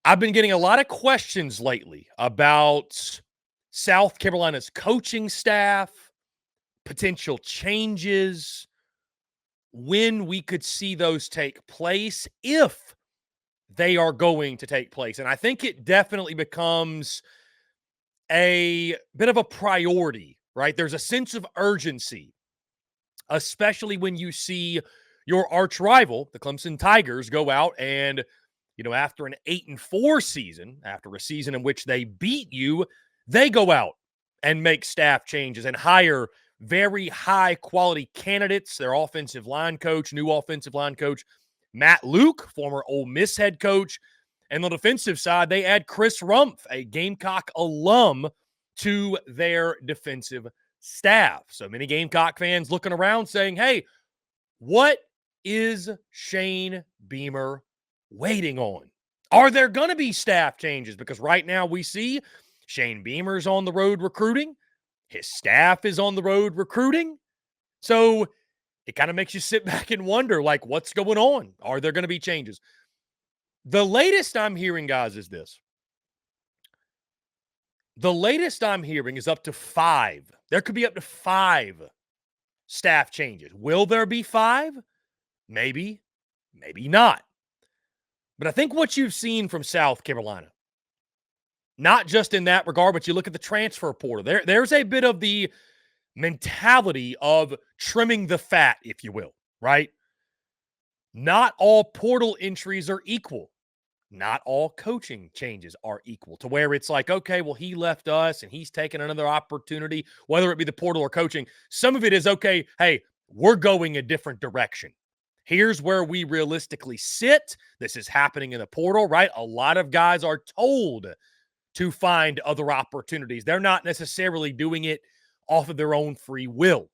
I've been getting a lot of questions lately about South Carolina's coaching staff, potential changes, when we could see those take place, if they are going to take place. And I think it definitely becomes a bit of a priority, right? There's a sense of urgency, especially when you see your arch rival, the Clemson Tigers, go out and, after an 8-4 season, after a season in which they beat you, they go out and make staff changes and hire very high quality candidates. Their offensive line coach, new offensive line coach, Matt Luke, former Ole Miss head coach. And on the defensive side, they add Chris Rumpf, a Gamecock alum, to their defensive staff. So many Gamecock fans looking around saying, hey, what is Shane Beamer waiting on? Are there going to be staff changes? Because right now we see Shane Beamer's on the road recruiting. His staff is on the road recruiting. So it kind of makes you sit back and wonder, like, what's going on? Are there going to be changes? The latest I'm hearing, guys, is this. The latest I'm hearing is up to 5. There could be up to 5 staff changes. Will there be 5? Maybe, maybe not. But I think what you've seen from South Carolina, not just in that regard, but you look at the transfer portal, there's a bit of the mentality of trimming the fat, if you will, right? Not all portal entries are equal. Not all coaching changes are equal, to where it's like, okay, well, he left us and he's taking another opportunity, whether it be the portal or coaching. Some of it is, okay, hey, we're going a different direction. Here's where we realistically sit. This is happening in the portal, right? A lot of guys are told to find other opportunities. They're not necessarily doing it off of their own free will.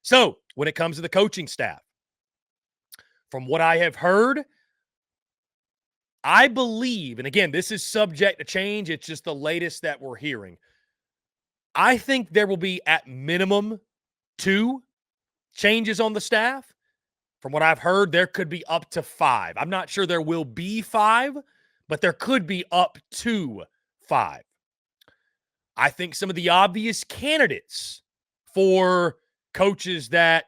So when it comes to the coaching staff, from what I have heard, I believe, and again, this is subject to change, it's just the latest that we're hearing. I think there will be at minimum 2 changes on the staff. From what I've heard, there could be up to 5. I'm not sure there will be 5, but there could be up to 5. I think some of the obvious candidates for coaches that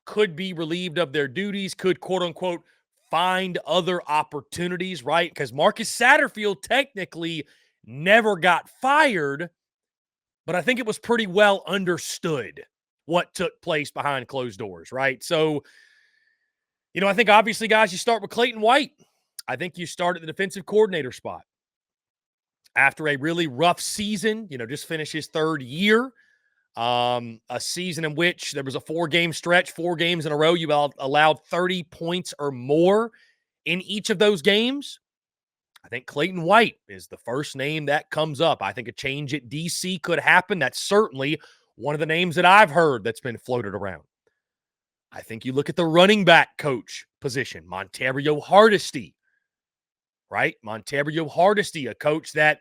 could be relieved of their duties, could, quote unquote, find other opportunities, right? Because Marcus Satterfield technically never got fired, but I think it was pretty well understood what took place behind closed doors, right? So, I think obviously, guys, you start with Clayton White. I think you start at the defensive coordinator spot. After a really rough season, just finished his 3rd year, a season in which there was a 4-game stretch, 4 games in a row. You allowed 30 points or more in each of those games. I think Clayton White is the first name that comes up. I think a change at DC could happen. That's certainly one of the names that I've heard that's been floated around. I think you look at the running back coach position, Montario Hardesty, right? Montario Hardesty, a coach that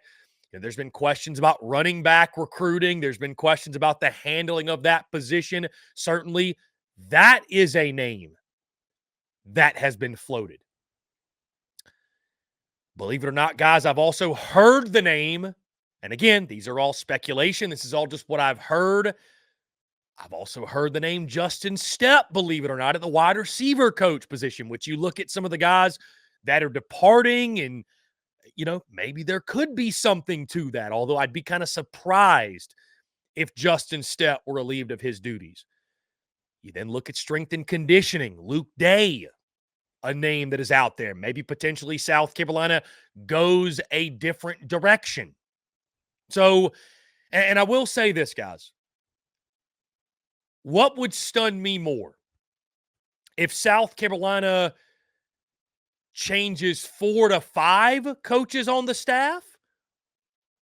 there's been questions about running back recruiting. There's been questions about the handling of that position. Certainly, that is a name that has been floated. Believe it or not, guys, I've also heard the name, and again, these are all speculation. This is all just what I've heard. I've also heard the name Justin Stepp, believe it or not, at the wide receiver coach position, which you look at some of the guys that are departing, and, maybe there could be something to that, although I'd be kind of surprised if Justin Stepp were relieved of his duties. You then look at strength and conditioning. Luke Day, a name that is out there. Maybe potentially South Carolina goes a different direction. So, and I will say this, guys. What would stun me more? If South Carolina changes 4 to 5 coaches on the staff,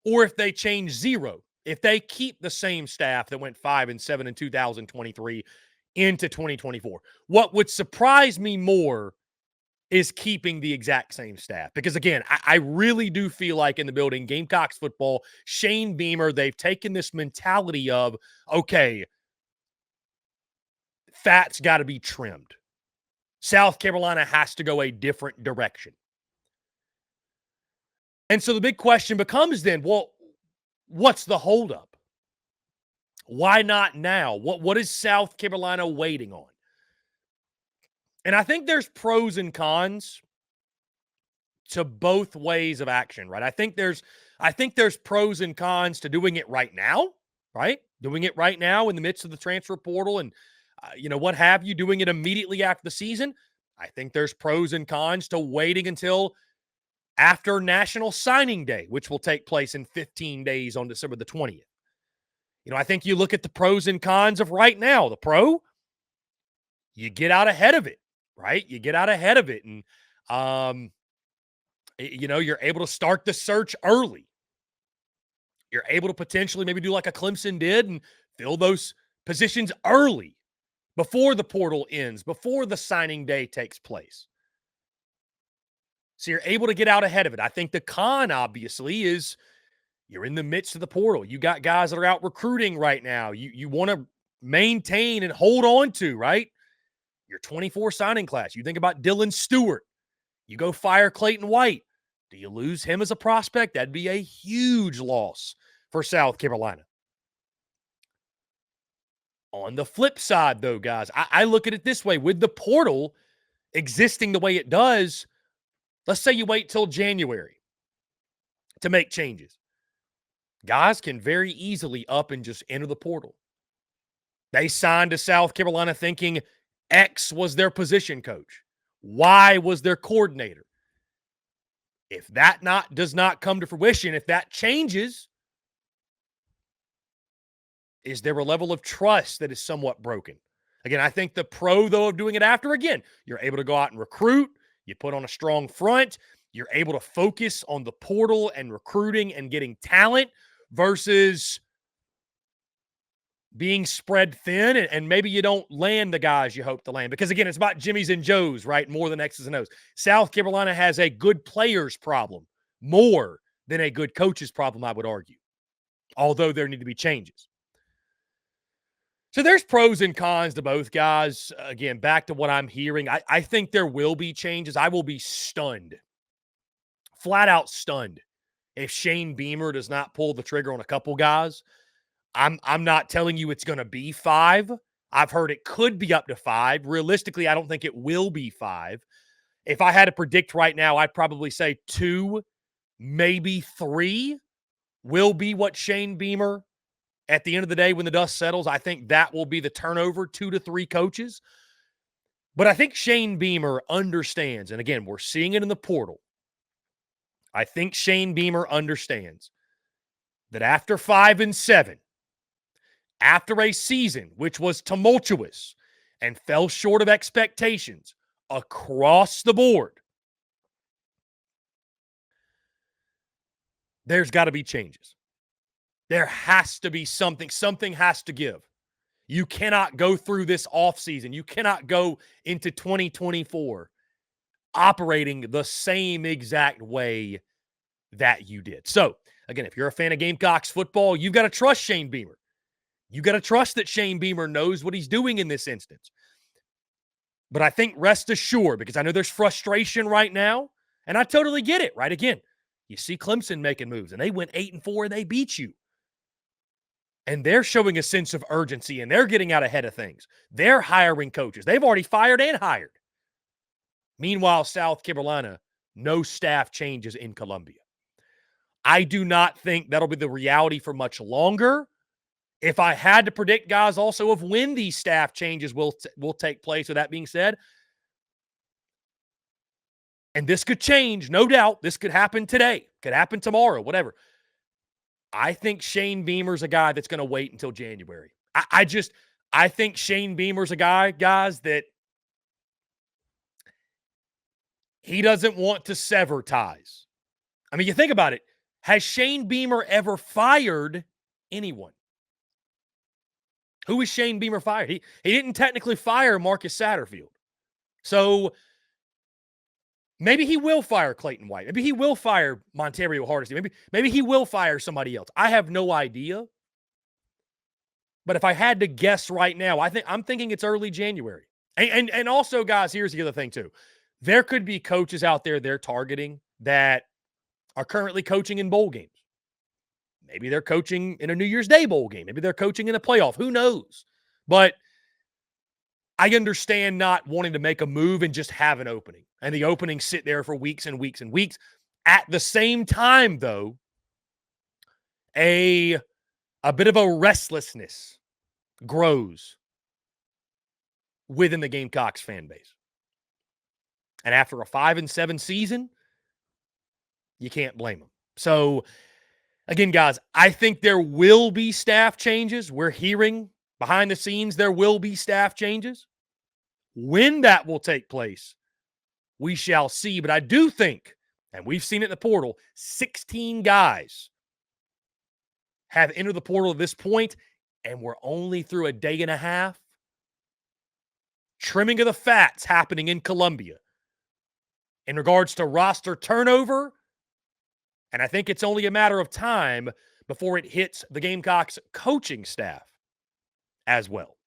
or if they change 0, if they keep the same staff that went 5-7 in 2023 into 2024. What would surprise me more is keeping the exact same staff. Because again, I really do feel like in the building, Gamecocks football, Shane Beamer, they've taken this mentality of, okay, fat's got to be trimmed. South Carolina has to go a different direction. And so the big question becomes then, well, what's the holdup? Why not now? What is South Carolina waiting on? And I think there's pros and cons to both ways of action, right? I think there's pros and cons to doing it right now, right? Doing it right now in the midst of the transfer portal and what have you, doing it immediately after the season. I think there's pros and cons to waiting until after National Signing Day, which will take place in 15 days on December the 20th. I think you look at the pros and cons of right now. The pro, you get out ahead of it, right? You get out ahead of it. And, you're able to start the search early. You're able to potentially maybe do like a Clemson did and fill those positions early before the portal ends, before the signing day takes place. So you're able to get out ahead of it. I think the con, obviously, is you're in the midst of the portal. You got guys that are out recruiting right now. You want to maintain and hold on to, right? Your 24 signing class. You think about Dylan Stewart. You go fire Clayton White. Do you lose him as a prospect? That'd be a huge loss for South Carolina. On the flip side, though, guys, I look at it this way. With the portal existing the way it does, let's say you wait till January to make changes. Guys can very easily up and just enter the portal. They signed to South Carolina thinking X was their position coach. Y was their coordinator. If that does not come to fruition, if that changes, is there a level of trust that is somewhat broken? Again, I think the pro, though, of doing it after, again, you're able to go out and recruit. You put on a strong front. You're able to focus on the portal and recruiting and getting talent versus being spread thin, and maybe you don't land the guys you hope to land. Because, again, it's about Jimmys and Joes, right, more than X's and O's. South Carolina has a good players problem more than a good coaches problem, I would argue, although there need to be changes. So there's pros and cons to both guys. Again, back to what I'm hearing, I think there will be changes. I will be stunned, flat out stunned, if Shane Beamer does not pull the trigger on a couple guys. I'm not telling you it's going to be 5. I've heard it could be up to 5. Realistically, I don't think it will be 5. If I had to predict right now, I'd probably say 2, maybe 3 will be what Shane Beamer, at the end of the day, when the dust settles, I think that will be the turnover, 2 to 3 coaches. But I think Shane Beamer understands, and again, we're seeing it in the portal. I think Shane Beamer understands that after 5 and 7, after a season which was tumultuous and fell short of expectations across the board, there's got to be changes. There has to be something. Something has to give. You cannot go through this offseason. You cannot go into 2024 operating the same exact way that you did. So, again, if you're a fan of Gamecocks football, you've got to trust Shane Beamer. You got to trust that Shane Beamer knows what he's doing in this instance. But I think rest assured, because I know there's frustration right now, and I totally get it, right? Again, you see Clemson making moves, and they went 8-4, and they beat you. And they're showing a sense of urgency, and they're getting out ahead of things. They're hiring coaches. They've already fired and hired. Meanwhile, South Carolina, no staff changes in Columbia. I do not think that'll be the reality for much longer. If I had to predict, guys, also of when these staff changes will take place, with that being said, and this could change, no doubt. This could happen today, could happen tomorrow, whatever. I think Shane Beamer's a guy that's going to wait until January. I think Shane Beamer's a guy, guys, that he doesn't want to sever ties. I mean, you think about it. Has Shane Beamer ever fired anyone? Who is Shane Beamer fired? He didn't technically fire Marcus Satterfield. So maybe he will fire Clayton White. Maybe he will fire Montario Hardesty. Maybe he will fire somebody else. I have no idea. But if I had to guess right now, I'm thinking it's early January. And also, guys, here's the other thing too. There could be coaches out there they're targeting that are currently coaching in bowl games. Maybe they're coaching in a New Year's Day bowl game. Maybe they're coaching in a playoff. Who knows? But I understand not wanting to make a move and just have an opening, and the opening sit there for weeks and weeks and weeks. At the same time, though, a bit of a restlessness grows within the Gamecocks fan base. And after a 5-7 season, you can't blame them. So, again, guys, I think there will be staff changes. We're hearing behind the scenes there will be staff changes. When that will take place, we shall see. But I do think, and we've seen it in the portal, 16 guys have entered the portal at this point, and we're only through a day and a half. Trimming of the fats happening in Columbia in regards to roster turnover. And I think it's only a matter of time before it hits the Gamecocks coaching staff as well.